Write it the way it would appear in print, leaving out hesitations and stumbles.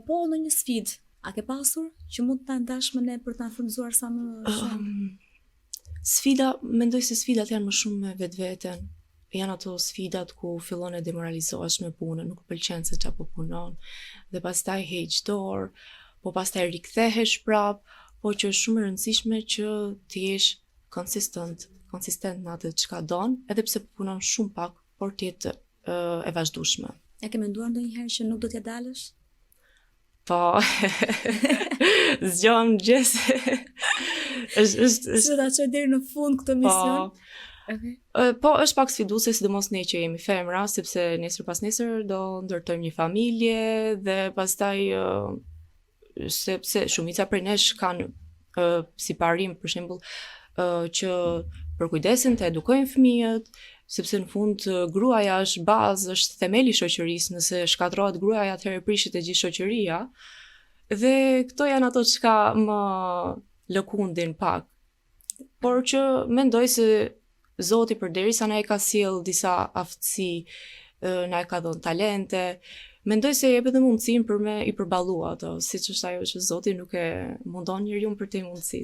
Po në një sfidë, a ke pasur që mund të ndashme ne për të frymëzuar sa më shumë? Sfida, mendoj se sfidat janë më shumë me vetveten. Janë ato sfidat ku fillon e demoralizohesh me punën, nuk pëlqen se çapo punon, dhe pastaj heq dorë, po pastaj rikthehesh prap, po që është shumë e rëndësishme që të jesh konsistent në atë çka don, edhe pse punon shumë pak, por të jetë e vazhdueshme. E ke menduar ndonjëherë që nuk do t'ja dalësh? Po, zgjohem gjese. Si do ta çoj deri në fund këtë mision? Po, është pak sfiduese, sidomos ne që jemi femra, sepse nesër pas nesër do ndërtojmë një familje dhe pastaj sepse shumica prej nesh kanë si parim për shembull që përkujdesen të edukojnë fëmijët, sepse në fund gruaja është bazë, është themeli i shoqërisë, nëse shkatërrohet gruaja atëherë prishet e gjithë shoqëria. Dhe këto janë ato çka më lëkundin pak. Por që mendoj se Zoti përderisa na e ka sjell disa aftësi, na e ka dhënë talente, mendoj se jep edhe mundësinë për me i përballu ato, siç është ajo që Zoti nuk e mundon njeriu për të mundësi.